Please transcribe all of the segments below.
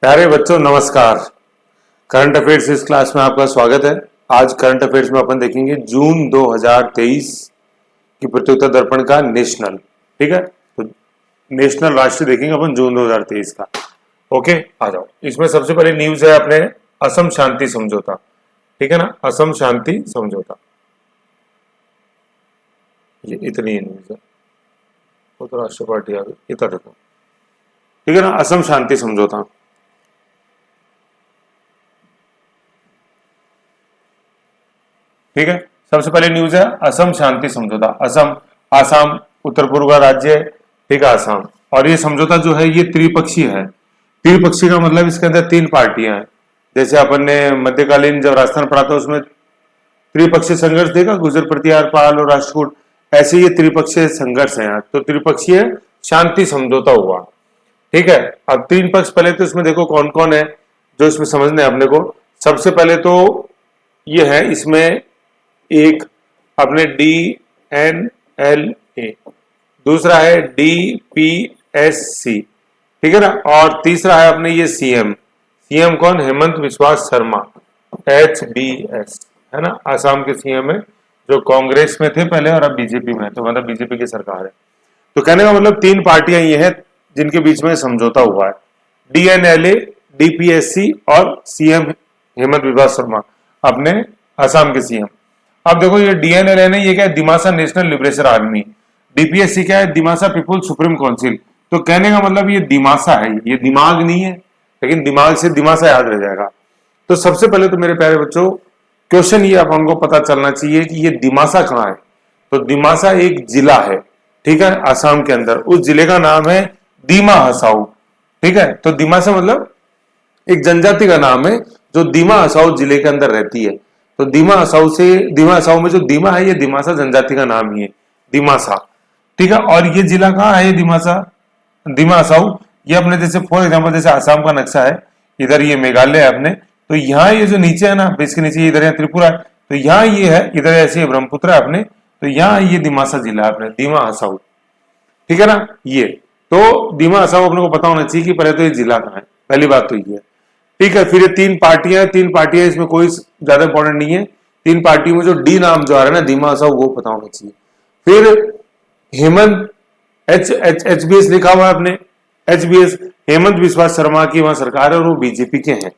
प्यारे बच्चों नमस्कार। करंट अफेयर्स इस क्लास में आपका स्वागत है। आज करंट अफेयर्स में अपन देखेंगे जून 2023 की प्रतियोगिता दर्पण का नेशनल। ठीक है, तो नेशनल राष्ट्रीय देखेंगे अपन जून 2023 का। ओके, आ जाओ। इसमें सबसे पहले न्यूज है अपने असम शांति समझौता। ठीक है ना, असम शांति समझौता, ये इतनी ही न्यूज है। वो तो राष्ट्रीय पार्टी आ गई, इतना देखो। ठीक है ना, असम शांति समझौता। ठीक है, सबसे पहले न्यूज है असम शांति समझौता। असम आसाम उत्तर पूर्व का राज्य है। ठीक है, आसाम। और ये समझौता जो है ये त्रिपक्षीय है। त्रिपक्षीय का मतलब इसके अंदर तीन पार्टियां हैं। जैसे अपन ने मध्यकालीन जब राजस्थान पढ़ा था उसमें त्रिपक्षीय संघर्ष देखा, गुजर प्रतिहार पाल और राष्ट्रकूट। ऐसे ये त्रिपक्षीय संघर्ष है यहाँ, तो त्रिपक्षीय शांति समझौता हुआ। ठीक है, अब तीन पक्ष पहले तो इसमें देखो कौन कौन है जो इसमें समझने अपने को। सबसे पहले तो ये है इसमें एक अपने DNLA, दूसरा है DPSC, ठीक है ना, और तीसरा है अपने ये सीएम कौन, हेमंत बिस्वा शर्मा, HBS, है ना। आसाम के सीएम है जो कांग्रेस में थे पहले और अब बीजेपी में है, तो मतलब बीजेपी की सरकार है। तो कहने का मतलब तीन पार्टियां ये हैं जिनके बीच में समझौता हुआ है, DNLA, DPSC और सीएम हेमंत बिस्वा शर्मा, अपने आसाम के सीएम। अब देखो ये DNLA ने ये क्या है, Dimasa national liberation army. DPSC क्या है, दिमासा पीपुल सुप्रीम काउंसिल। तो कहने का मतलब ये दिमासा है, ये दिमाग नहीं है, लेकिन दिमाग से दिमासा याद रह जाएगा। तो सबसे पहले तो मेरे प्यारे बच्चों क्वेश्चन ये अपन को पता चलना चाहिए कि ये दिमासा कहाँ है। तो दिमासा एक जिला है, ठीक है, आसाम के अंदर। उस जिले का नाम है दीमा हसाऊ। ठीक है, तो दिमासा मतलब एक जनजाति का नाम है जो दीमा हसाऊ जिले के अंदर रहती है। तो दीमा हसाऊ में जो दीमा है ये दिमासा जनजाति का नाम ही है, दिमासा। ठीक है, और ये जिला कहाँ है, दीमा हसाऊ। ये अपने जैसे फॉर एग्जांपल जैसे आसाम का नक्शा है, इधर ये मेघालय है अपने, तो यहाँ ये जो नीचे है ना, इसके नीचे इधर है त्रिपुरा है, तो यहाँ ये है, इधर ऐसे ब्रह्मपुत्र है अपने, तो यहाँ ये दिमासा जिला है अपने, दीमा हसाऊ। ठीक है ना, ये तो दीमा हसाऊ अपने को पता होना चाहिए कि पहले तो ये जिला कहाँ है, पहली बात तो ये है। ठीक है, फिर ये तीन पार्टियां इसमें कोई ज्यादा इंपॉर्टेंट नहीं है। तीन पार्टियों में जो डी नाम जो आ रहा है ना, दीमा हसाऊ, वो पता होना चाहिए। फिर हेमंत HBS लिखा हुआ है अपने, HBS हेमंत बिस्वा शर्मा की वहां सरकार है और वो बीजेपी के हैं।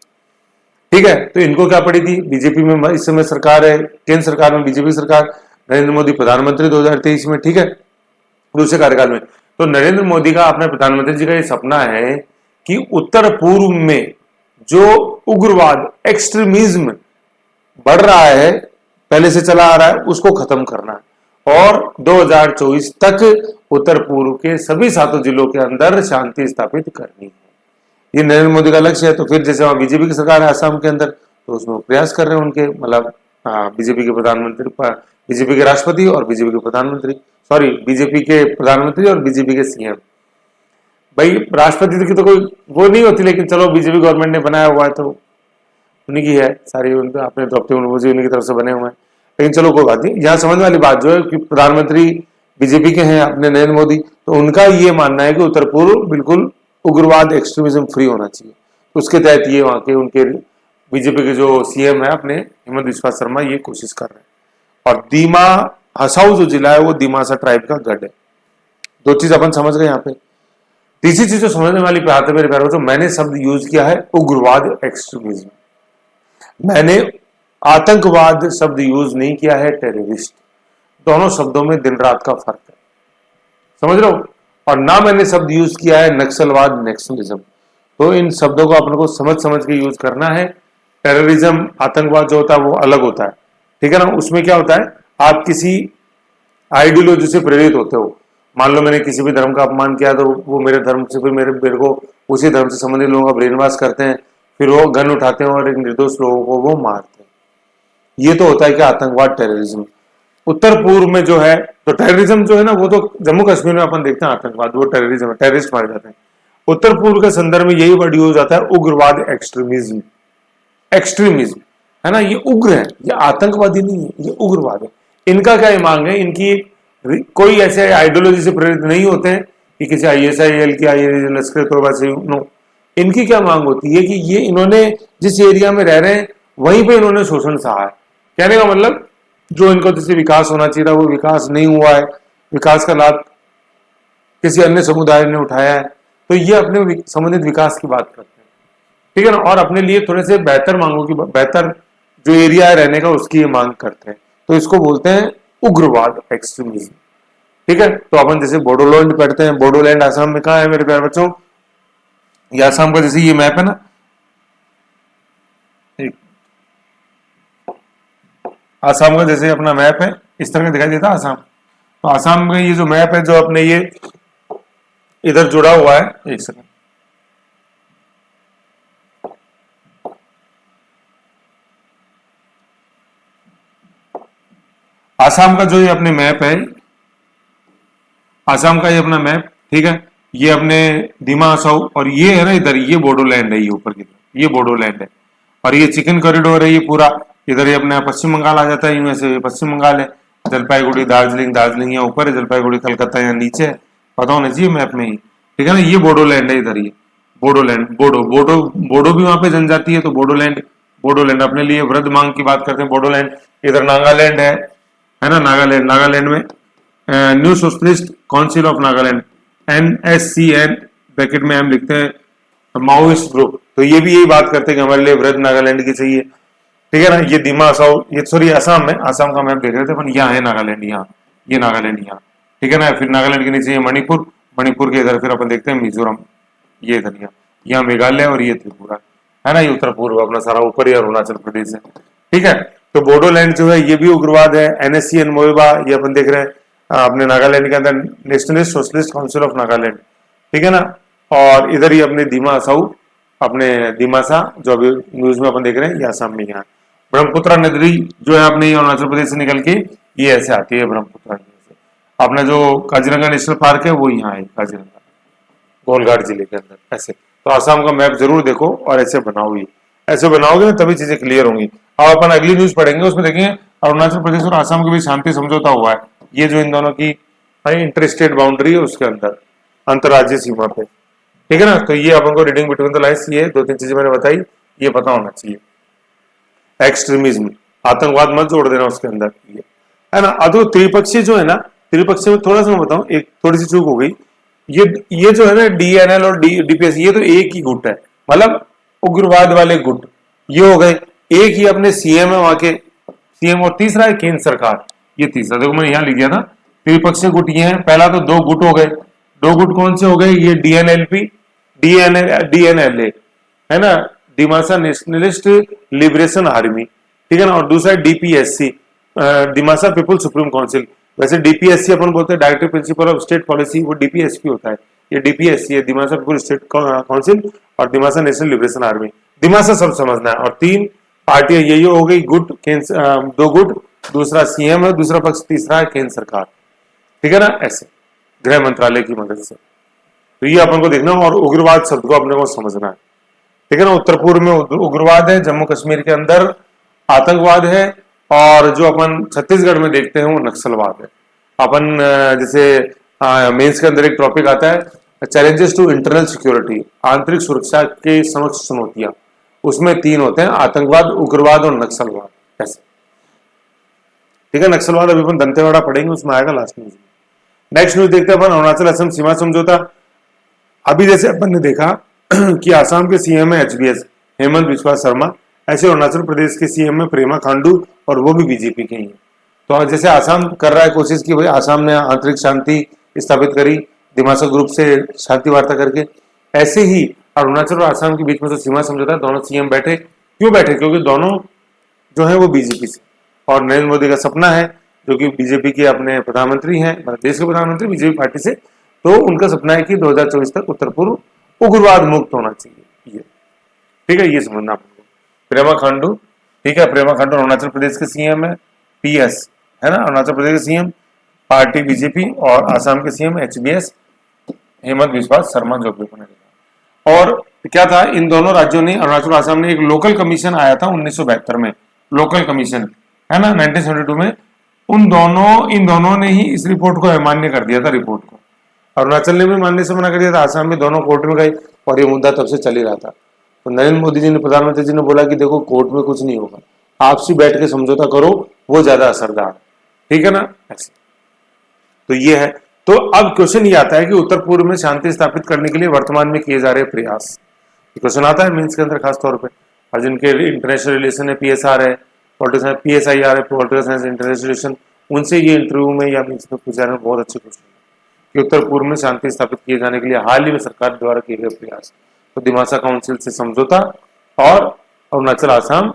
ठीक है, तो इनको क्या पड़ी थी, बीजेपी में इस समय सरकार है, केंद्र सरकार में बीजेपी सरकार, नरेंद्र मोदी प्रधानमंत्री 2023 में। ठीक है, दूसरे कार्यकाल में। तो नरेंद्र मोदी का, अपने प्रधानमंत्री जी का ये सपना है कि उत्तर पूर्व में जो उग्रवाद एक्सट्रीमिज्म बढ़ रहा है, पहले से चला आ रहा है, उसको खत्म करना है और 2024 तक उत्तर पूर्व के सभी 7 जिलों के अंदर शांति स्थापित करनी है। ये नरेंद्र मोदी का लक्ष्य है। तो फिर जैसे वहां बीजेपी की सरकार है आसाम के अंदर, तो उसमें प्रयास कर रहे हैं उनके, मतलब बीजेपी के प्रधानमंत्री, बीजेपी के राष्ट्रपति और बीजेपी के प्रधानमंत्री, बीजेपी के प्रधानमंत्री और बीजेपी के सीएम। भाई राष्ट्रपति की तो कोई वो नहीं होती, लेकिन चलो बीजेपी गवर्नमेंट ने बनाया हुआ है तो उन्हीं की है सारी, अपने द्रौपदी मुर्मू जी उन्हीं की तरफ से बने हुए हैं। लेकिन चलो कोई बात नहीं, यहाँ समझने वाली बात जो है कि प्रधानमंत्री बीजेपी के हैं अपने नरेंद्र मोदी, तो उनका ये मानना है कि उत्तर पूर्व बिल्कुल उग्रवाद एक्सट्रीमिज्म फ्री होना चाहिए। तो उसके तहत ये वहां के उनके बीजेपी के जो सीएम है अपने हेमंत बिस्वा शर्मा ये कोशिश कर रहे हैं। और दीमा हसाऊ जो जिला है वो दिमासा ट्राइब का गढ़ है। दो चीज अपन समझ गए यहाँ पे। तीसरी चीज जो समझने वाली पे आते मेरे प्यारों, जो मैंने शब्द यूज किया है उग्रवाद एक्सट्रीमिज्म, मैंने आतंकवाद शब्द यूज नहीं किया है, टेररिस्ट। दोनों शब्दों में दिन रात का फर्क है, समझ रहे हो। और ना मैंने शब्द यूज किया है नक्सलवाद, नेशनलिज्म। तो इन शब्दों को अपने को समझ के यूज करना है। टेररिज्म, आतंकवाद जो होता है वो अलग होता है, ठीक है ना। उसमें क्या होता है, आप किसी आइडियोलॉजी से प्रेरित होते हो। मान लो मैंने किसी भी धर्म का अपमान किया तो वो मेरे धर्म से, फिर मेरे को उसी धर्म से संबंधित लोगों का ब्रेन वॉश करते हैं, फिर वो गन उठाते हैं और एक निर्दोष लोगों को वो मारते हैं। ये तो होता है कि आतंकवाद, टेररिज्म। उत्तर पूर्व में जो है, तो टेररिज्म जो है ना, वो तो जम्मू कश्मीर में अपन देखते हैं आतंकवाद, वो टेररिज्म है, टेररिस्ट मारे जाते हैं। उत्तर पूर्व के संदर्भ में यही वर्ड यूज आता है, उग्रवाद एक्सट्रीमिज्म। एक्सट्रीमिज्म है ना, ये उग्र है, ये आतंकवादी नहीं है, ये उग्रवाद है। इनका क्या मांग है, इनकी कोई ऐसे आइडियोलॉजी से प्रेरित नहीं होते हैं कि किसी ISIL की, लश्कर तोयबा से, नो। इनकी क्या मांग होती है कि ये इन्होंने जिस एरिया में रह रहे हैं वहीं पे इन्होंने शोषण सहा है। कहने का मतलब जो इनको जैसे विकास होना चाहिए था वो विकास नहीं हुआ है, विकास का लाभ किसी अन्य समुदाय ने उठाया है, तो ये अपने संबंधित विकास की बात करते हैं, ठीक है ना, और अपने लिए थोड़े से बेहतर मांगों की, बेहतर जो एरिया है रहने का उसकी ये मांग करते हैं, तो इसको बोलते हैं उग्रवाद, एक्सट्रीमिज्म। ठीक है, तो अपन जैसे बोडोलैंड पढ़ते हैं, बोडोलैंड आसाम में कहाँ है मेरे प्यारे बच्चों? ये आसाम का जैसे ये मैप है ना, आसाम का जैसे अपना मैप है इस तरह का दिखाई देता है आसाम। तो आसाम में ये जो मैप है जो अपने ये इधर जुड़ा हुआ है, एक सेकंड, आसाम का जो ये अपने मैप है, आसाम का ये अपना मैप, ठीक है, ये अपने दिमा हसाऊ और ये है ना इधर, ये बोडोलैंड है, ये ऊपर की तरफ ये बोडोलैंड है, और ये चिकन कॉरिडोर है ये पूरा, इधर ये अपना पश्चिम बंगाल आ जाता है, यूं ऐसे पश्चिम बंगाल है, जलपाईगुड़ी दार्जिलिंग, दार्जिलिंग यहाँ ऊपर है, जलपाईगुड़ी कलकत्ता यहाँ नीचे है, पता होना चाहिए मैप में ही, ठीक है ना। ये बोडोलैंड है इधर, ये बोडोलैंड, बोडो बोडो बोडो भी वहां पे जनजाति है, तो बोडोलैंड, बोडोलैंड अपने लिए वृद्ध मांग की बात करते हैं, बोडोलैंड। इधर नागालैंड है ना, नागालैंड, नागालैंड में new socialist council of Nagaland, NSCN bracket में हम लिखते हैं माओइस्ट ग्रुप, तो ये भी यही बात करते हैं कि हमारे लिए वृद्ध नागालैंड की चाहिए, ठीक है ना। ये दिमा हसाऊ, ये सॉरी आसाम में, आसाम का मैप देख रहे थे पर यहाँ है नागालैंड, यहाँ ये नागालैंड यहाँ, ठीक है ना। फिर नागालैंड के नीचे ये मणिपुर, मणिपुर के इधर फिर अपन देखते हैं मिजोरम, ये इधर यहाँ मेघालय और ये त्रिपुरा है ना, ये उत्तर पूर्व अपना सारा ऊपर ही अरुणाचल प्रदेश है, ठीक है। तो बोडोलैंड जो है ये भी उग्रवाद है। NSCN मोइबा ये अपन देख रहे हैं अपने नागालैंड के अंदर, nationalist socialist council of Nagaland, ठीक है ना। और इधर ही अपने दिमा हसाऊ, अपने दिमासा जो अभी न्यूज में अपन देख रहे हैं, ये आसाम में यहाँ। ब्रह्मपुत्र नदी जो है अपने अरुणाचल प्रदेश से निकल के ये ऐसे आती है ब्रह्मपुत्र नदी से। अपना जो काजीरंगा नेशनल पार्क है वो यहाँ है, काजीरंगा गोलघाट जिले के अंदर ऐसे। तो आसाम का मैप जरूर देखो और ऐसे बनाओ, ये ऐसे बनाओगे ना तभी चीजें क्लियर होंगी। अब अपन अगली न्यूज पढ़ेंगे, उसमें देखेंगे अरुणाचल प्रदेश और आसाम के बीच शांति समझौता हुआ है, ये जो इन दोनों की इंटर स्टेट बाउंड्री है उसके अंदर, अंतर्राज्यीय सीमा पे, ठीक है ना। तो ये अपन को रीडिंग बिटवीन द लाइन्स, ये दो तीन चीजें मैंने बताई, ये पता होना चाहिए। एक्सट्रीमिज्म, आतंकवाद मत जोड़ देना उसके अंदर, ये है ना। अब त्रिपक्षीय जो है ना, त्रिपक्षीय में थोड़ा सा मैं बताऊं, एक थोड़ी सी चूक हो गई, ये जो है ना DNL और DPS, ये तो एक ही गुट है, मतलब उग्रवाद वाले गुट ये हो गए, एक ही अपने CM है वहां के, CM, और तीसरा है केंद्र सरकार, ये तीसरा देखो मैंने यहाँ लिख दिया था, त्रिपक्षीय गुट ये है। पहला तो दो गुट हो गए, दो गुट कौन से हो गए, ये DNLP, DNLA है ना, दिमासा नेशनलिस्ट लिबरेशन आर्मी, ठीक है ना, और दूसरा है DPSC, Dimasa people supreme council. वैसे DPSC अपन बोलते हैं directive principle of state policy, वो DPSP होता है, ये DPSC है, दिमासा पीपुल स्टेट काउंसिल, और Dimasa national liberation army, Dimasa सब समझना है। और तीन पार्टियां ये हो गई गुट, दो गुट, दूसरा CM है, दूसरा पक्ष, तीसरा है केंद्र सरकार, ठीक है ना, ऐसे गृह मंत्रालय की मदद से। तो ये अपन को देखना, और उग्रवाद शब्द को अपने को समझना है, ठीक है ना। उत्तर पूर्व में उग्रवाद है, जम्मू कश्मीर के अंदर आतंकवाद है, और जो अपन छत्तीसगढ़ में देखते हैं वो नक्सलवाद है। अपन जैसे मेंस के अंदर एक टॉपिक आता है चैलेंजेस टू इंटरनल सिक्योरिटी, आंतरिक सुरक्षा के समक्ष चुनौतियां, उसमें तीन होते हैं, आतंकवाद, उग्रवाद और नक्सलवाद, ऐसे, ठीक है। नक्सलवाद अभी अपन दंतेवाड़ा पढ़ेंगे, उसमें आएगा लास्ट न्यूज में। नेक्स्ट न्यूज देखते हैं अपन, अरुणाचल असम सीमा समझौता। अभी जैसे अपन ने देखा कि आसाम के CM है HBS हेमंत बिस्वा शर्मा, ऐसे अरुणाचल प्रदेश के CM है प्रेमा खांडू, और वो भी BJP के ही है। तो जैसे आसाम कर रहा है कोशिश की भाई आसाम ने आंतरिक शांति स्थापित करी दिमासा ग्रुप से शांति वार्ता करके, ऐसे ही अरुणाचल और आसाम के बीच में जो सीमा समझौता, दोनों CM बैठे, क्यों बैठे, क्योंकि दोनों जो है वो BJP से, और नरेंद्र मोदी का सपना है, जो कि BJP के अपने प्रधानमंत्री हैं, देश के प्रधानमंत्री BJP पार्टी से, तो उनका सपना है कि 2024 तक उत्तर पूर्व उग्रवाद मुक्त होना चाहिए, ये ठीक है, ये समझना आपको। प्रेमा खांडू, ठीक है, प्रेमा खांडू अरुणाचल प्रदेश के CM है, PS है ना, अरुणाचल प्रदेश के CM पार्टी BJP, और आसाम के CM HBS हेमंत बिस्वा शर्मा, जो भी अपने। और क्या था, इन दोनों राज्यों ने, अरुणाचल आसाम ने, एक लोकल कमीशन आया था 1972 में, लोकल कमीशन है ना, 1972 में, इन दोनों ने ही इस रिपोर्ट को अमान्य कर दिया था, रिपोर्ट को अरुणाचल ने भी मानने से मना कर दिया था, आसाम में, दोनों कोर्ट में गए, और ये मुद्दा तब से चल ही रहा था। तो नरेंद्र मोदी जी ने, प्रधानमंत्री जी ने बोला कि देखो कोर्ट में कुछ नहीं होगा, आपसी बैठ के समझौता करो, वो ज्यादा असरदार है, ठीक है ना, ऐसे। तो ये है। तो अब क्वेश्चन ये आता है कि उत्तर पूर्व में शांति स्थापित करने के लिए वर्तमान में किए जा रहे प्रयास, क्वेश्चन आता है मेंस के अंदर खास तौर पे। और जिनके इंटरनेशनल रिलेशन है, PSR है, पॉलिटिकल PSIR है, पॉलिटिकल साइंस इंटरनेशनल रिलेशन, उनसे ये इंटरव्यू में या मीन्स में पूछा रहे हैं, बहुत अच्छे क्वेश्चन कि उत्तर पूर्व में शांति स्थापित किए जाने के लिए हाल ही में सरकार द्वारा किए गए प्रयास। तो दिमासा काउंसिल से समझौता और अरुणाचल आसाम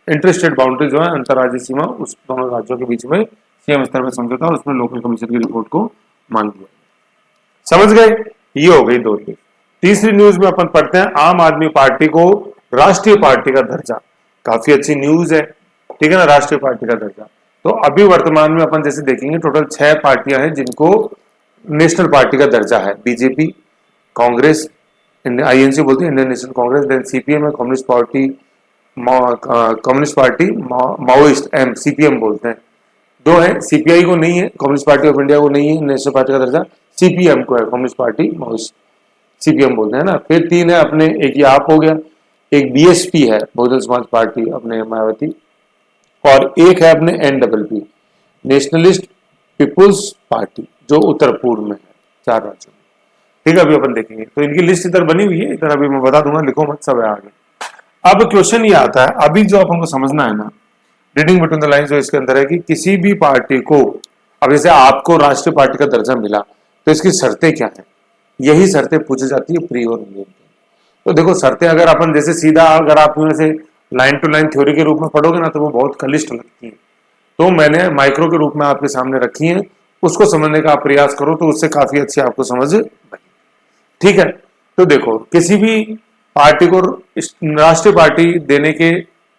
इंटरस्टेट बाउंड्री जो है, अंतर्राज्यीय सीमा, उस दोनों राज्यों के बीच में सीएम स्तर पर समझौता और उसमें लोकल कमीशन की रिपोर्ट को मान लिया। समझ गए, ये हो गई दो न्यूज। तीसरी न्यूज में अपन पढ़ते हैं आम आदमी पार्टी को राष्ट्रीय पार्टी का दर्जा। काफी अच्छी न्यूज है, ठीक है ना, राष्ट्रीय पार्टी का दर्जा। तो अभी वर्तमान में अपन जैसे देखेंगे टोटल 6 पार्टियां हैं जिनको नेशनल पार्टी का दर्जा है। बीजेपी, कांग्रेस, INC बोलते हैं इंडियन नेशनल कांग्रेस, देन CPM है, communist party, Maoist M CPM बोलते हैं। 2 है, CPI को नहीं है, कम्युनिस्ट पार्टी ऑफ इंडिया को नहीं है नेशनल पार्टी का दर्जा, CPM को है, कम्युनिस्ट पार्टी माओइस्ट, CPM बोलते हैं ना। फिर 3 है अपने, एक ये आप हो गया, एक BSP है बहुजन समाज पार्टी अपने मायावती, और एक है अपने NPP नेशनलिस्ट पीपुल्स पार्टी जो उत्तर पूर्व में है, 4 राज्यों में, ठीक है। अभी अपन देखेंगे, तो इनकी लिस्ट इधर बनी हुई है, इधर अभी मैं बता दूंगा, लिखो मत, सब है आगे। अब क्वेश्चन ये आता है, अभी जो अपन को समझना है ना, रीडिंग बिटवीन द लाइंस जो इसके अंदर है कि किसी भी पार्टी को, अब जैसे आपको राष्ट्रीय पार्टी का दर्जा मिला तो इसकी शर्तें क्या है, यही शर्तें पूछी जाती है प्री और मेन। तो देखो शर्तें अगर अपन जैसे सीधा अगर आप से लाइन टू लाइन थ्योरी के रूप में पढ़ोगे ना तो वो बहुत कलिष्ठ लगती है, तो मैंने माइक्रो के रूप में आपके सामने रखी है, उसको समझने का आप प्रयास करो तो उससे काफी अच्छी आपको समझ बने, ठीक है। तो देखो किसी भी पार्टी को राष्ट्रीय पार्टी देने के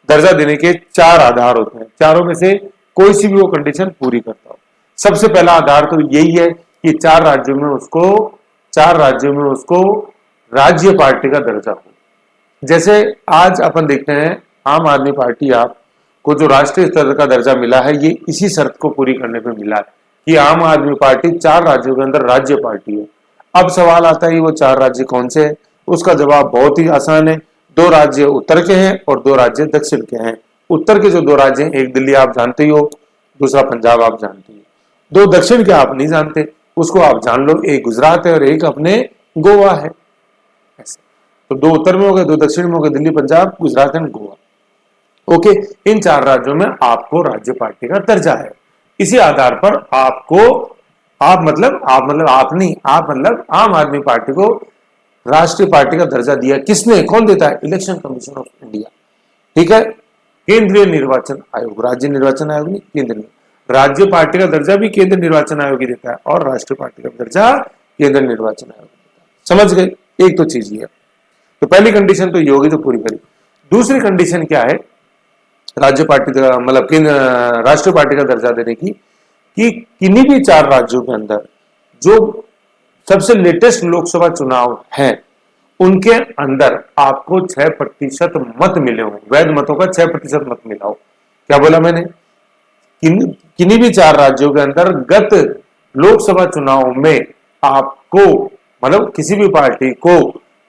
दर्जा देने के 4 आधार होते हैं, चारों में से कोई सी भी वो कंडीशन पूरी करता हो। सबसे पहला आधार तो यही है कि 4 राज्यों में उसको राज्य पार्टी का दर्जा हो। जैसे आज अपन देखते हैं आम आदमी पार्टी आपको जो राष्ट्रीय स्तर का दर्जा मिला है, ये इसी शर्त को पूरी करने पे मिला है कि आम आदमी पार्टी 4 राज्यों के अंदर राज्य पार्टी है। अब सवाल आता है वो 4 राज्य कौन से हैं? उसका जवाब बहुत ही आसान है, 2 राज्य उत्तर के हैं और 2 राज्य दक्षिण के हैं। उत्तर के जो 2 राज्य हैं, एक दिल्ली आप जानते ही हो, दूसरा पंजाब आप जानते ही हो। 2 दक्षिण के आप नहीं जानते, उसको आप जान लो, एक गुजरात है और एक अपने गोवा है। ऐसे तो 2 उत्तर में हो गए, 2 दक्षिण में हो गए, दिल्ली, पंजाब, गुजरात एंड गोवा। ओके, इन 4 राज्यों में आपको राज्य पार्टी का दर्जा है। इसी आधार पर आपको आप मतलब आम आदमी पार्टी को राष्ट्रीय पार्टी का दर्जा दिया। किसने, कौन देता है? इलेक्शन कमीशन ऑफ इंडिया, ठीक है। केंद्रीय निर्वाचन आयोग, राज्य निर्वाचन आयोग नहीं, केंद्रीय। राज्य पार्टी का दर्जा भी केंद्रीय निर्वाचन आयोग ही देता है और राष्ट्रीय पार्टी का दर्जा केंद्रीय निर्वाचन आयोग देता है। समझ गए, एक तो चीज ये है। तो पहली कंडीशन तो ये होगी जो पूरी करी। दूसरी कंडीशन क्या है राज्य पार्टी का मतलब राष्ट्रीय पार्टी का दर्जा देने की, कि किन्हीं भी 4 राज्यों के अंदर जो सबसे लेटेस्ट लोकसभा चुनाव है उनके अंदर आपको 6% मत मिले हो, वैध मतों का 6% मत मिला हो। क्या बोला मैंने? किन्हीं भी 4 राज्यों के अंदर गत लोकसभा चुनाव में आपको मतलब किसी भी पार्टी को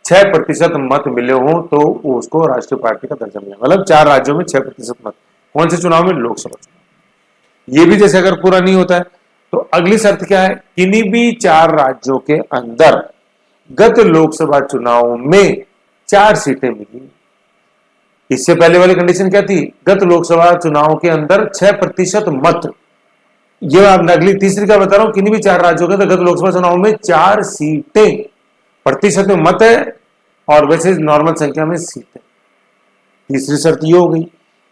6% मत मिले हो तो उसको राष्ट्रीय पार्टी का दर्जा मिला। मतलब 4 राज्यों में 6% मत, कौन से चुनाव में? लोकसभा चुनाव। ये भी जैसे अगर पूरा नहीं होता है तो अगली शर्त क्या है? किन्हीं भी 4 राज्यों के अंदर गत लोकसभा चुनाव में 4 सीटें मिली। इससे पहले वाली कंडीशन क्या थी? गत लोकसभा चुनाव के अंदर 6% मत। ये आप अगली तीसरी क्या बता रहा हूं, किन्हीं भी 4 राज्यों के अंदर गत लोकसभा चुनाव में 4 सीटें, प्रतिशत में मत है और वैसे नॉर्मल संख्या में सीटें। तीसरी शर्त ये हो गई।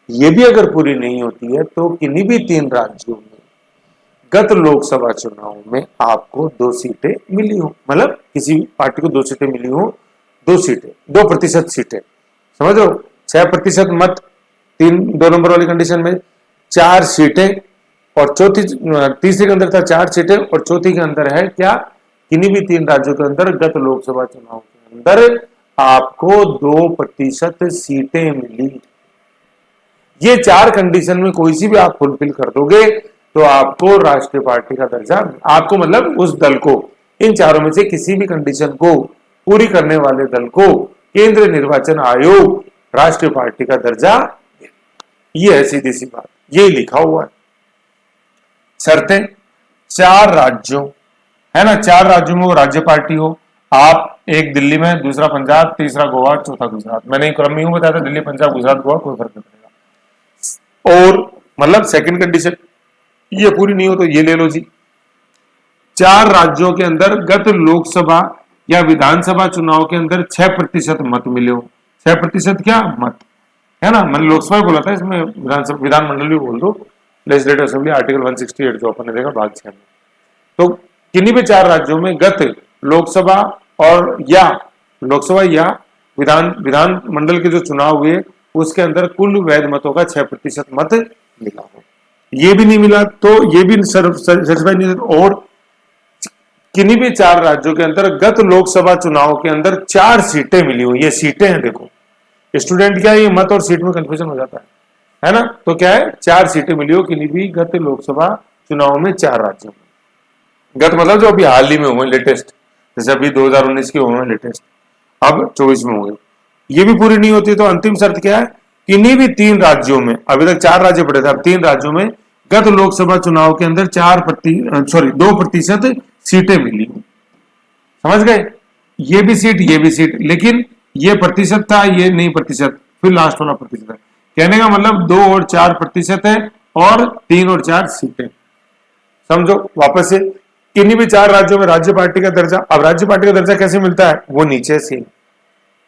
ये भी अगर पूरी नहीं होती है तो किन्हीं भी 3 राज्यों में गत लोकसभा चुनाव में आपको 2 सीटें मिली हो, मतलब किसी पार्टी को 2 सीटें मिली हो, 2 सीटें, 2% सीटें, समझ लो। 6% मत 2 नंबर वाली कंडीशन में, 4 सीटें और तीसरे के अंदर था 4 सीटें और चौथी के अंदर है क्या? किन्हीं भी 3 राज्यों के अंदर गत लोकसभा चुनाव के अंदर आपको 2% सीटें मिली। ये 4 कंडीशन में कोई सी भी आप फुलफिल कर दोगे तो आपको राष्ट्रीय पार्टी का दर्जा, आपको मतलब उस दल को इन चारों में से किसी भी कंडीशन को पूरी करने वाले दल को केंद्रीय निर्वाचन आयोग राष्ट्रीय पार्टी का दर्जा दे। ये है सीधी सी बात, ये लिखा हुआ है। शर्तें, 4 राज्यों, है ना, 4 राज्यों में वो राज्य पार्टी हो। आप एक दिल्ली में, दूसरा पंजाब, तीसरा गोवा, चौथा गुजरात। मैंने क्रम में यूं बताया था, दिल्ली, पंजाब, गुजरात, गोवा, कोई फर्क नहीं पड़ेगा। और मतलब सेकंड कंडीशन ये पूरी नहीं हो तो ये ले लो जी, 4 राज्यों के अंदर गत लोकसभा या विधानसभा चुनाव के अंदर 6% मत मिले हो। 6% क्या मत, है ना, मैंने लोकसभा बोला था, इसमें विधानसभा विधानमंडल भी बोल दो, लेजिस्लेटिव असेंबली आर्टिकल 168 जो अपन ने देखा भाग 6 में। तो किन्हीं भी 4 राज्यों में गत लोकसभा और या विधानमंडल के जो चुनाव हुए उसके अंदर कुल वैध मतों का 6% मत मिला हो। ये भी नहीं मिला तो ये भी सर्टिफाइड नहीं। और किन्हीं भी 4 राज्यों के अंदर गत लोकसभा चुनाव के अंदर 4 सीटें मिली हुई, ये सीटें हैं। देखो स्टूडेंट क्या है, ये मत और सीट में कंफ्यूजन हो जाता है ना। तो क्या है, 4 सीटें मिली हो किन्हीं भी गत लोकसभा चुनाव में 4 राज्यों में। गत मतलब जो अभी हाल ही में हुए लेटेस्ट, जैसे अभी 2019 के हुए लेटेस्ट, अब 24 में हुए, ये भी पूरी नहीं होती तो अंतिम शर्त क्या है, किन्हीं भी 3 राज्यों में, अभी तक 4 राज्य पड़े थे, अब 3 राज्यों में गत लोकसभा चुनाव के अंदर 2% सीटें मिली। समझ गए, ये भी सीट, लेकिन ये प्रतिशत था, ये नहीं प्रतिशत, फिर लास्ट वाला प्रतिशत है। कहने का मतलब 2 और 4% है और 3 और 4 सीटें। समझो वापस से, किन्हीं भी 4 राज्यों में राज्य पार्टी का दर्जा। अब राज्य पार्टी का दर्जा कैसे मिलता है, वो नीचे से,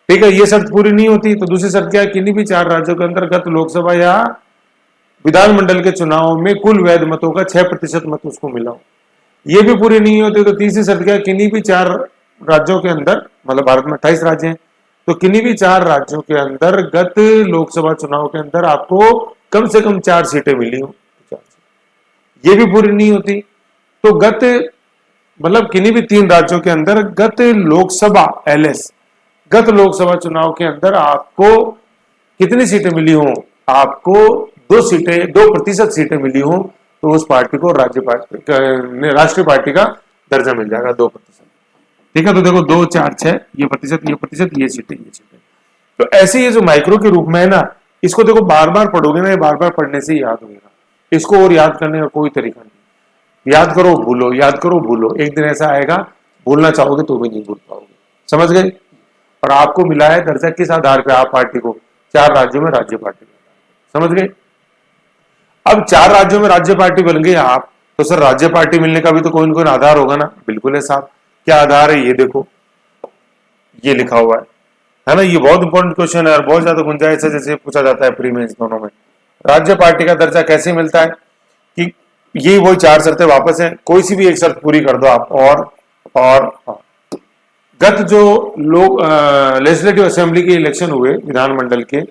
ठीक है, ये शर्त पूरी नहीं होती तो दूसरी शर्त क्या है, किन्हीं भी 4 राज्यों के अंतर्गत लोकसभा या विधानमंडल के चुनाव में कुल वैध मतों का 6% मत उसको मिला हो। ये भी पूरी नहीं होती तो तीसरी शर्त क्या है, किन्हीं भी 4 राज्यों के अंदर, मतलब भारत में 28 राज्य हैं, तो किन्हीं भी 4 राज्यों के अंदर गत लोकसभा चुनाव के अंदर आपको कम से कम 4 सीटें मिली हो। ये भी पूरी नहीं होती तो गत मतलब किन्हीं भी 3 राज्यों के अंदर गत लोकसभा गत लोकसभा चुनाव के अंदर आपको कितनी सीटें मिली हो, आपको 2% सीटें मिली हो तो उस पार्टी को राष्ट्रीय पार्टी का दर्जा मिल जाएगा 2%। ठीक है, तो देखो 2, 4, 6, ये प्रतिशत, ये सीटें। तो ऐसे ये जो माइक्रो के रूप में है ना, इसको देखो बार बार पढ़ोगे ना, ये बार बार पढ़ने से याद होगा। इसको और याद करने का कोई तरीका नहीं। याद करो भूलो, याद करो भूलो, एक दिन ऐसा आएगा भूलना चाहोगे तो भी नहीं भूल पाओगे। समझ गए। और आपको मिला है दर्जा किस आधार पे, आप पार्टी को 4 राज्यों में राज्य पार्टी। समझ गए। अब 4 राज्यों में राज्य पार्टी बन गई आप, तो सर राज्य पार्टी मिलने का भी तो कोई ना कोई आधार होगा ना। बिल्कुल है साहब, क्या आधार है, ये देखो, ये लिखा हुआ है ना। ये बहुत इंपॉर्टेंट क्वेश्चन है और बहुत ज्यादा गुंजाइश है, जैसे पूछा जाता है प्री मेंस दोनों में। राज्य पार्टी का दर्जा कैसे मिलता है कि ये वही 4 शर्तें वापस हैं, कोई सी भी एक शर्त पूरी कर दो आप। और गत जो लोग लेजिस्लेटिव असेंबली के इलेक्शन हुए विधानमंडल के,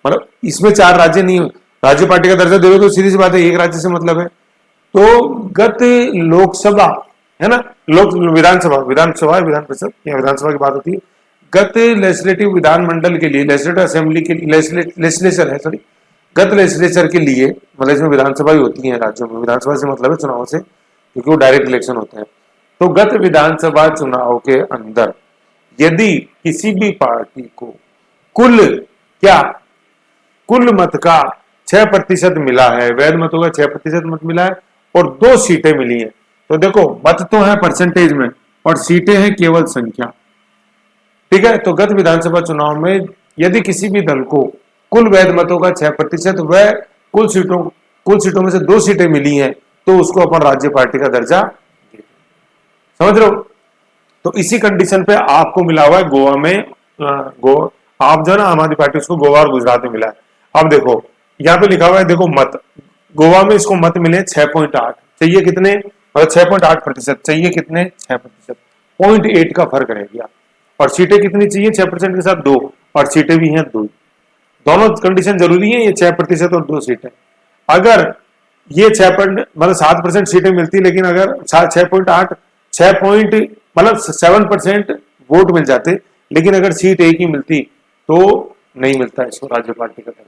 मतलब इसमें 4 राज्य नहीं, राज्य पार्टी का दर्जा दोगे तो सीधी सी बात है, एक राज्य से मतलब है। तो गत लोकसभा, है ना, विधानसभा विधान परिषद या विधानसभा की बात होती है। गत लेजिस्लेटिव विधानमंडल के लिए, लेजिस्लेटिव असेंबली के लिए, गत लेजिस्लेचर के लिए, मतलब इसमें विधानसभा ही होती है राज्यों में, विधानसभा से मतलब है चुनाव से, क्योंकि वो डायरेक्ट इलेक्शन होते हैं। तो गत विधानसभा चुनाव के अंदर यदि किसी भी पार्टी को कुल मत का 6% मिला है, वैध मतों का 6% मत मिला है और 2 सीटें मिली है, तो देखो मत तो है परसेंटेज में और सीटें हैं केवल संख्या। ठीक है, तो गत विधानसभा चुनाव में यदि किसी भी दल को कुल वैध मतों का 6% व कुल सीटों में से 2 सीटें मिली हैं तो उसको अपन राज्य पार्टी का दर्जा देते। समझ रहे हो। तो इसी कंडीशन पे आपको मिला हुआ है गोवा में, आप जो है ना आम आदमी पार्टी, उसको गोवा और गुजरात में मिला है। अब देखो यहाँ पे लिखा हुआ है, देखो मत, गोवा में इसको मत मिले 6.8, चाहिए कितने, मतलब 6.8% चाहिए कितने, 6%, 0.8 का फर्क रह गया। और सीटें कितनी चाहिए 6% के साथ 2, और सीटें भी हैं 2, दोनों कंडीशन जरूरी है, ये 6% और 2 सीटें। अगर ये 7% सीटें मिलती, लेकिन अगर 6.8 मतलब 7% वोट मिल जाते, लेकिन अगर सीट एक ही मिलती तो नहीं मिलता इसको राज्य पार्टी का दर्जा।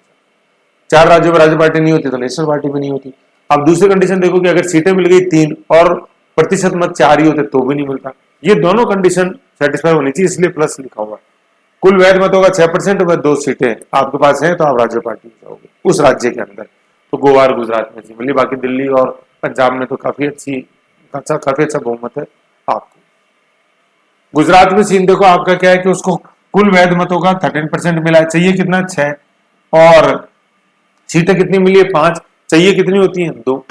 4 राज्यों में राज्य पार्टी नहीं होती तो नेशनल पार्टी भी नहीं होती। अब दूसरी कंडीशन देखो कि अगर सीटें मिल गई 3 और प्रतिशत मत 4 ही होते तो भी नहीं मिलता। ये दोनों कंडीशन सेटिस्फाई होनी चाहिए, इसलिए प्लस लिखा हुआ है। कुल वैध मतों का 6% व 2 सीटें आपके पास हैं तो आप राज्य पार्टी में जाओगे उस राज्य के अंदर। तो गोवा और गुजरात में से मिली, बाकी दिल्ली और पंजाब में तो काफी अच्छा बहुमत है आपको। गुजरात में सीन देखो आपका क्या है कि उसको कुल वैध मतों का 13% मिला है, चाहिए कितना 6, और सीटें कितनी मिली है 5, चाहिए कितनी होती हैं 2।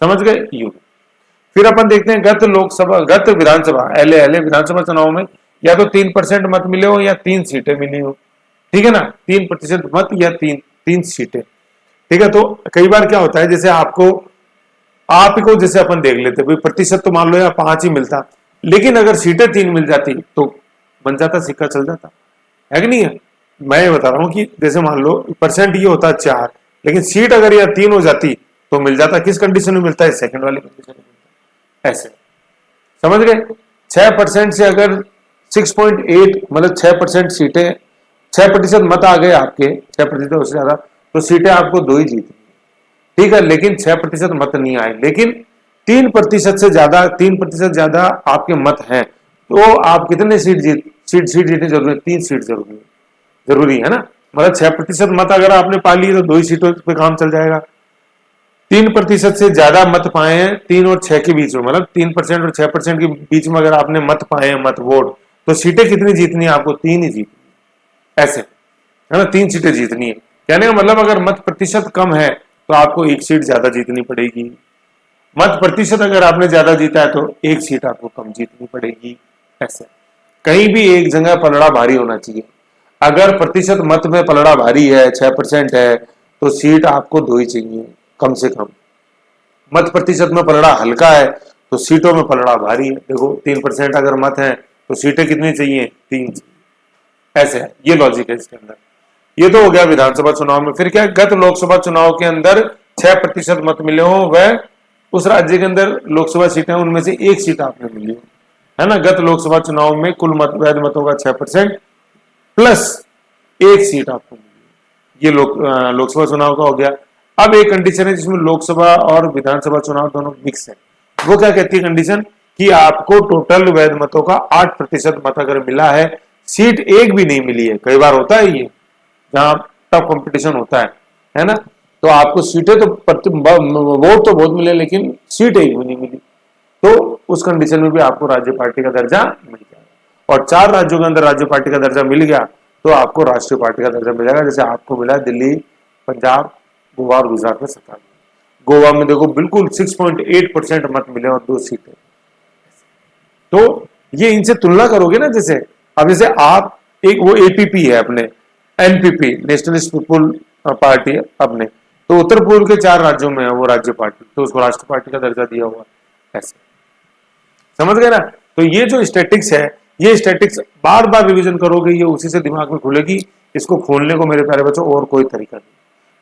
समझ गए यू। फिर अपन देखते हैं गत विधानसभा एलए विधानसभा चुनाव में या तो 3% मत मिले हो या 3 सीटें मिली हो, ठीक है ना, 3% मत या 3 सीटें, ठीक है। तो कई बार क्या होता है, जैसे आप को जैसे अपन देख लेते भाई प्रतिशत तो मान लो या 5 ही मिलता, लेकिन अगर सीटें 3 मिल जाती तो बन जाता, सिक्का चल जाता है कि नहीं है। मैं ये बता रहा हूं कि जैसे मान लो परसेंट ये होता 4, लेकिन सीट अगर यह 3 हो जाती तो मिल जाता, किस कंडीशन में मिलता है, सेकंड वाली कंडीशन में मिलता है। ऐसे समझ गए। 6% से अगर 6.8 मतलब 6% सीटें, 6% मत आ गए आपके, 6% उससे ज्यादा, तो सीटें आपको 2 ही जीतनी, ठीक है। लेकिन 6% मत नहीं आए, लेकिन 3% से ज्यादा, 3% ज्यादा आपके मत हैं, तो आप कितने सीट जीतनी जरूरी है, 3 सीट जरूरी है ना। मतलब 6% मत अगर आपने पा ली तो 2 ही सीटों पे काम चल जाएगा। 3% से ज्यादा मत पाए हैं 3 और 6 के बीच में, मतलब 3% और 6% के बीच में अगर आपने मत पाए हैं, मत वोट, तो सीटें कितनी जीतनी है आपको, 3 ही जीतनी, ऐसे है ना, 3 सीटें जीतनी है। कहने का मतलब अगर मत प्रतिशत कम है तो आपको 1 सीट ज्यादा जीतनी पड़ेगी, मत प्रतिशत अगर आपने ज्यादा जीता है तो 1 सीट आपको कम जीतनी पड़ेगी। ऐसे कहीं भी एक जगह पलड़ा भारी होना चाहिए। अगर प्रतिशत मत में पलड़ा भारी है, 6% है, तो सीट आपको 2 ही चाहिए कम से कम। मत प्रतिशत में पलड़ा हल्का है तो सीटों में पलड़ा भारी है। देखो 3% अगर मत है तो सीटें कितनी चाहिए, 3 चाहिए। ऐसे है, ये लॉजिक है इसके अंदर। ये तो हो गया विधानसभा चुनाव में। फिर क्या, गत लोकसभा चुनाव के अंदर 6% मत मिले हो, वह उस राज्य के अंदर लोकसभा सीटें उनमें से 1 सीट आपने मिली हो, है ना। गत लोकसभा चुनाव में कुल वैध मतों का 6% प्लस 1 सीट आपको मिली, ये लोकसभा चुनाव का हो गया। अब एक कंडीशन है जिसमें लोकसभा और विधानसभा चुनाव दोनों मिक्स है। वो क्या कहती है कंडीशन, कि आपको टोटल वैध मतों का 8% मत अगर मिला है, सीट एक भी नहीं मिली है, कई बार होता है ये जहां टफ कंपटीशन होता है ना, तो आपको सीटें तो वोट तो बहुत मिले लेकिन सीट एक भी नहीं मिली, तो उस कंडीशन में भी आपको राज्य पार्टी का दर्जा मिल जाएगा। और 4 राज्यों के अंदर राज्य पार्टी का दर्जा मिल गया तो आपको राष्ट्रीय पार्टी का दर्जा मिलेगा, जैसे आपको मिला दिल्ली, पंजाब, गोवा और गुजरात में 17। गोवा में देखो बिल्कुल 6.8% मत मिले और 2 सीटें। तो ये इनसे तुलना करोगे ना, जैसे अब जैसे आप एक वो एपीपी है अपने, एनपीपी नेशनलिस्ट पीपुल पार्टी है अपने, तो उत्तर पूर्व के 4 राज्यों में है वो राज्य पार्टी, तो उसको राष्ट्रीय पार्टी का दर्जा दिया हुआ है। ऐसे समझ गए ना। तो ये जो स्टैटिक्स है, ये स्टैटिक्स बार बार रिवीजन करोगे, ये उसी से दिमाग में खुलेगी। इसको खोलने को मेरे प्यारे बच्चों और कोई तरीका नहीं।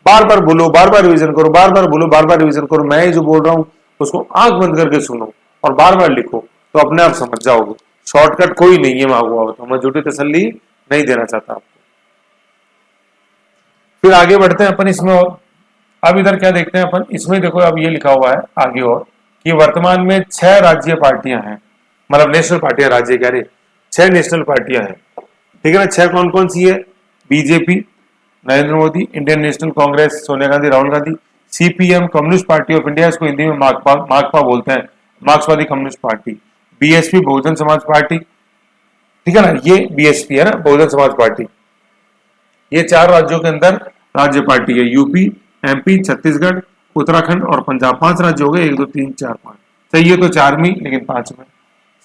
बार बार बोलो, बार बार रिवीजन करो, बार बार बोलो, बार बार रिवीजन करो। मैं जो बोल रहा हूं उसको आंख बंद करके सुनो और बार बार लिखो, तो अपने आप समझ जाओगे। शॉर्टकट कोई नहीं है, मांगुआ तो मैं झूठी तसल्ली नहीं देना चाहता आपको। फिर आगे बढ़ते हैं अपन इसमें, और अब इधर क्या देखते हैं अपन इसमें, देखो अब ये लिखा हुआ है आगे और कि वर्तमान में 6 राज्य पार्टियां हैं, मतलब नेशनल पार्टियां, राज्य कह रहे 6 नेशनल पार्टियां हैं, ठीक है ना। 6 कौन कौन सी है, BJP Narendra Modi, Indian National Congress Sonia Gandhi Rahul Gandhi, CPM communist party of India, इसको हिंदी में माकपा बोलते हैं, मार्क्सवादी communist party, BSP Bahujan Samaj party, ठीक है ना, ये बीएसपी है ना, बहुजन समाज पार्टी। ये 4 राज्यों के अंदर राज्य पार्टी है, यूपी, एमपी, छत्तीसगढ़, उत्तराखंड और पंजाब। 5 राज्य हो गए, 1 2 3 4 5, चाहिए तो 4 में लेकिन 5 में।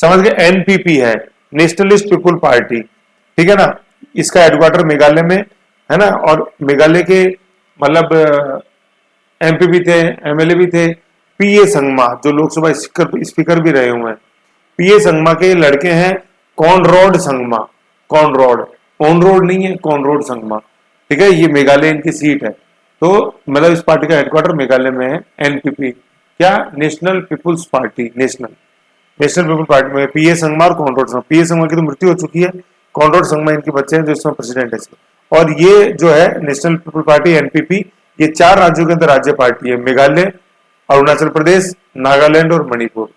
समझ गए। एनपीपी है, नेशनलिस्ट पीपुल पार्टी, ठीक है ना, इसका हेडक्वार्टर मेघालय में है ना, और मेघालय के मतलब एमपी भी थे, एमएलए भी थे, पीए संगमा जो लोकसभा स्पीकर भी रहे हुए हैं, पीए संगमा के लड़के हैं Conrad Sangma, Conrad, on road नहीं है, कॉनरॉड संगमा, ठीक है। ये मेघालय इनकी सीट है, तो मतलब इस पार्टी का हेडक्वार्टर मेघालय में है। एनपीपी क्या, national peoples party, national people party में पीए संगमा और कॉनरॉड संगमा। पीए संगमा की तो मृत्यु हो चुकी है, कॉनरॉड संगमा इनके बच्चे हैं जो इसमें प्रेसिडेंट है। और ये जो है नेशनल पीपुल पार्टी एनपीपी, ये 4 राज्यों के अंदर राज्य पार्टी है, मेघालय, अरुणाचल प्रदेश, नागालैंड और मणिपुर।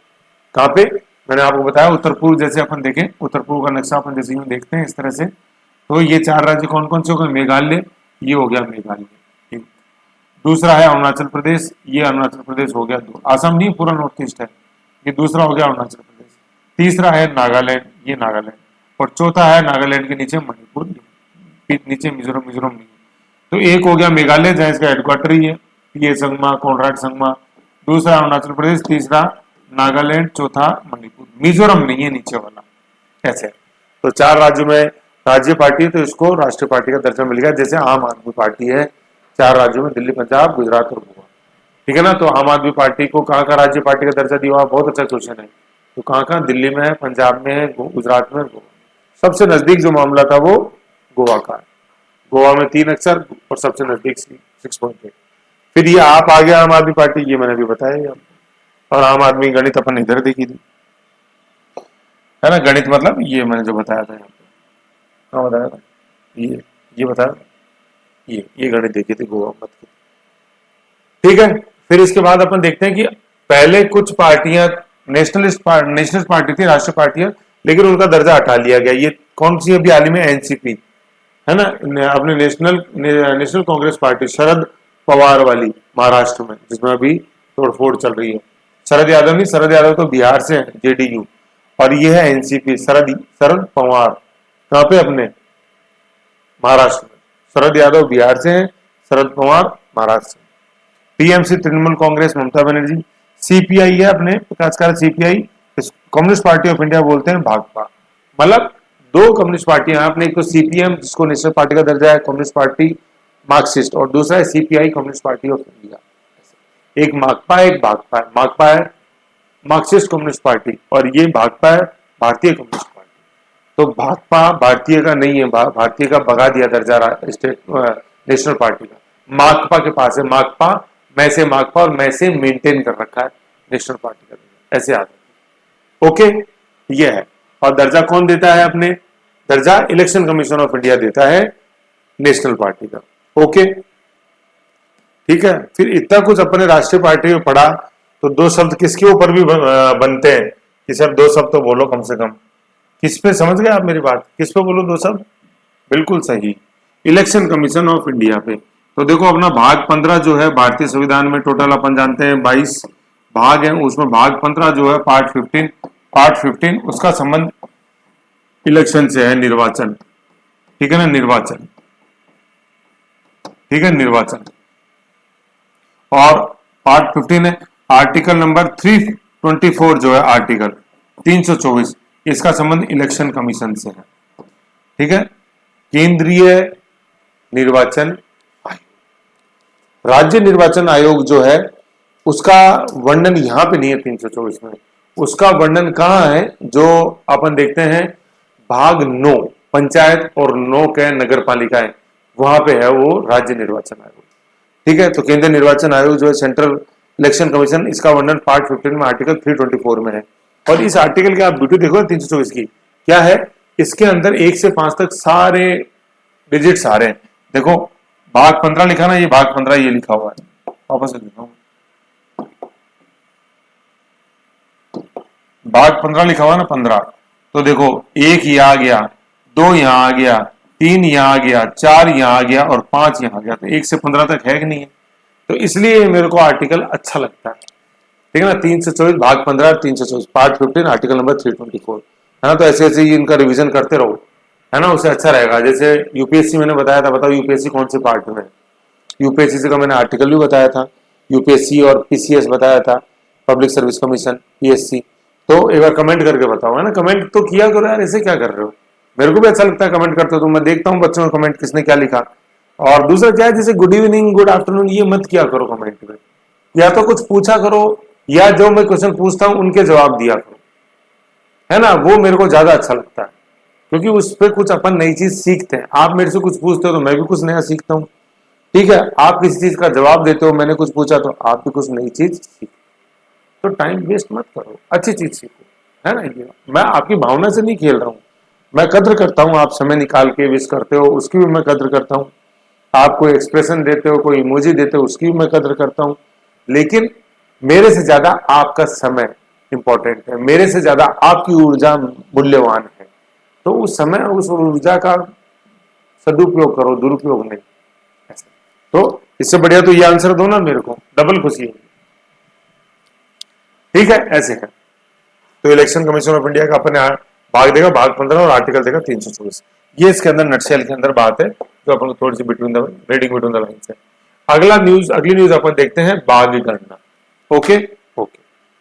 कहां पे, मैंने आपको बताया उत्तर पूर्व, जैसे अपन देखें उत्तर पूर्व का नक्शा अपन जैसे यूं देखते हैं इस तरह से, तो ये 4 राज्य कौन कौन से हो गए? मेघालय, ये हो गया मेघालय, ठीक। दूसरा है अरुणाचल प्रदेश, ये अरुणाचल प्रदेश हो गया। असम नहीं, पूरा नॉर्थ ईस्ट है, ये दूसरा हो गया अरुणाचल प्रदेश। तीसरा है नागालैंड, ये नागालैंड, और चौथा है नागालैंड के नीचे मणिपुर, नीचे मिजोरम, मिजोरम नहीं। तो एक हो गया मेघालय जहां इसका हेडक्वार्टर ही है, पीए संगमा, कॉनराड संगमा। दूसरा अरुणाचल प्रदेश, तीसरा नागालैंड, चौथा मणिपुर, मिजोरम नहीं है नीचे वाला, ऐसे। तो 4 राज्यों में राज्य पार्टी है, तो इसको राष्ट्रीय पार्टी का दर्जा मिल गया। जैसे आम आदमी पार्टी है 4 राज्यों में, दिल्ली, पंजाब, गुजरात और गोवा, ठीक है ना। तो आम आदमी पार्टी को कहाँ का राज्य पार्टी का दर्जा दिया हुआ? बहुत अच्छा क्वेश्चन है। तो कहाँ कहाँ? दिल्ली में है, पंजाब में है, गुजरात में, गोवा। सबसे नजदीक जो मामला था वो गोवा का है। गोवा में 3 अक्षर और सबसे नजदीक 6.8। फिर ये आप आ गया आम आदमी पार्टी, ये मैंने अभी बताया। और आम आदमी गणित अपन इधर देखी थी, है ना। गणित मतलब ये मैंने जो बताया था यहाँ पे, हाँ बताया था, ये बताया, ये गणित देखी थी गोवा मत की, ठीक है। फिर इसके बाद अपन देखते हैं कि पहले कुछ पार्टियां नेशनलिस्ट पार्टी थी, राष्ट्रीय पार्टियां, लेकिन उनका दर्जा हटा लिया गया। ये कौन सी अभी हाल ही में? एनसीपी, है ना, अपने नेशनल कांग्रेस पार्टी, शरद पवार वाली, महाराष्ट्र में, जिसमें अभी तोड़फोड़ चल रही है। शरद यादव नहीं, शरद यादव तो बिहार से है, जेडीयू, और ये है एनसीपी, शरद पवार। कहां पे? अपने महाराष्ट्र में। शरद यादव बिहार से हैं, शरद पवार महाराष्ट्र से। टीएमसी, तृणमूल कांग्रेस, ममता बनर्जी। सीपीआई है अपने प्रकाश कारक, CPI, communist party of India बोलते हैं, भाजपा। मतलब 2 कम्युनिस्ट पार्टियां हैं अपने, एक तो सीपीएम जिसको नेशनल पार्टी का दर्जा है, कम्युनिस्ट पार्टी मार्क्सिस्ट, और दूसरा है CPI, communist party of India. एक माकपा है, एक भाजपा है। माकपा है मार्क्सिस्ट कम्युनिस्ट पार्टी, और ये भाजपा है भारतीय कम्युनिस्ट पार्टी। तो भाजपा भारतीय का नहीं है, भारतीय का भगा दिया दर्जा स्टेट नेशनल पार्टी का, माकपा के पास है। माकपा, मैं से माकपा, और मैं से मेंटेन कर रखा है नेशनल पार्टी का दर्जा, ऐसे आता है। ओके, ये है। और दर्जा कौन देता है? अपने दर्जा इलेक्शन कमीशन ऑफ इंडिया देता है नेशनल पार्टी का। ओके, ठीक है। फिर इतना कुछ अपने राष्ट्रीय पार्टी में पढ़ा, तो 2 शब्द किसके ऊपर भी बनते हैं कि सर 2 शब्द तो बोलो कम से कम। किस पे? समझ गए आप मेरी बात? किस पे बोलो 2 शब्द? बिल्कुल सही, इलेक्शन कमीशन ऑफ इंडिया पे। तो देखो अपना भाग 15 जो है भारतीय संविधान में, टोटल अपन जानते हैं 22 भाग हैं, उसमें भाग 15 जो है पार्ट 15 उसका संबंध इलेक्शन से है, निर्वाचन, ठीक है ना, निर्वाचन, ठीक है, निर्वाचन। और पार्ट 15 है, आर्टिकल नंबर 324 जो है, आर्टिकल 324, इसका संबंध इलेक्शन कमीशन से है, ठीक है। केंद्रीय निर्वाचन आयोग, राज्य निर्वाचन आयोग जो है उसका वर्णन यहां पे नहीं है 324 में, उसका वर्णन कहां है? जो अपन देखते हैं भाग 9 पंचायत और 9 के नगर पालिकाएं, वहां पे है वो राज्य निर्वाचन आयोग, ठीक है। तो केंद्रीय निर्वाचन आयोग जो है सेंट्रल इलेक्शन कमीशन, इसका वर्णन पार्ट 15 में आर्टिकल 324 में है। और इस आर्टिकल की आप वीडियो देखो 324 की, क्या है इसके अंदर 1 से 5 तक सारे डिजिट्स आ रहे हैं। देखो भाग 15 लिखा ना, ये भाग 15 ये लिखा हुआ है, वापस लिखा हूं, भाग 15 लिखा हुआ ना 15। तो देखो 1 यहाँ आ गया, 2 यहाँ आ गया, 3 यहाँ आ गया, 4 यहाँ आ गया और 5 यहाँ आ गया। तो 1 से 15 तक है कि नहीं है? तो इसलिए मेरे को आर्टिकल अच्छा लगता है, ठीक है ना। 324 भाग 15, 324 पार्ट 15 आर्टिकल नंबर 324, है ना। तो ऐसे ऐसे ही इनका रिवीजन करते रहो, है ना, उससे अच्छा रहेगा। जैसे यूपीएससी मैंने बताया था, बताओ यूपीएससी कौन से पार्ट में? यूपीएससी का मैंने आर्टिकल भी बताया था, यूपीएससी और पीसीएस बताया था, पब्लिक सर्विस कमीशन, पीएससी। तो एक बार कमेंट करके बताओ, है ना, कमेंट तो किया करो यार, ऐसे क्या कर रहे हो? मेरे को भी अच्छा लगता है कमेंट करते हो, तो मैं देखता हूँ बच्चों का कमेंट किसने क्या लिखा। और दूसरा क्या है, जैसे गुड इवनिंग, गुड आफ्टरनून, ये मत किया करो कमेंट में, या तो कुछ पूछा करो, या जो मैं क्वेश्चन पूछता हूं उनके जवाब दिया करो, है ना, वो मेरे को ज्यादा अच्छा लगता है, क्योंकि उस पर कुछ अपन नई चीज सीखते हैं। आप मेरे से कुछ पूछते हो तो मैं भी कुछ नया सीखता हूँ, ठीक है। आप किसी चीज का जवाब देते हो, मैंने कुछ पूछा तो आप भी कुछ नई चीज सीखो। तो टाइम वेस्ट मत करो, अच्छी चीज सीखो, है ना। ये मैं आपकी भावना से नहीं खेल रहा हूँ, मैं कद्र करता हूँ, आप समय निकाल के विश करते हो उसकी भी मैं कद्र करता हूँ, आप कोई एक्सप्रेशन देते हो, कोई इमोजी देते हो, उसकी भी मैं कद्र करता हूँ, लेकिन मेरे से ज्यादा आपका समय, इंपॉर्टेंट है, मेरे से ज्यादा आपकी ऊर्जा मूल्यवान है, तो उस समय उस ऊर्जा का सदुपयोग करो, दुरुपयोग नहीं। तो इससे बढ़िया तो ये आंसर दो ना मेरे को, डबल खुशी होगी। ठीक है, ऐसे है। तो इलेक्शन कमीशन ऑफ इंडिया का अपने भाग देगा, भाग 15 और आर्टिकल देगा 324। ये इसके अंदर नटशेल के अंदर बात है जो अपन को थोड़ी सी between the reading between the lines है। अगला न्यूज, अगली न्यूज अपन देखते हैं बाघ गणना। ओके।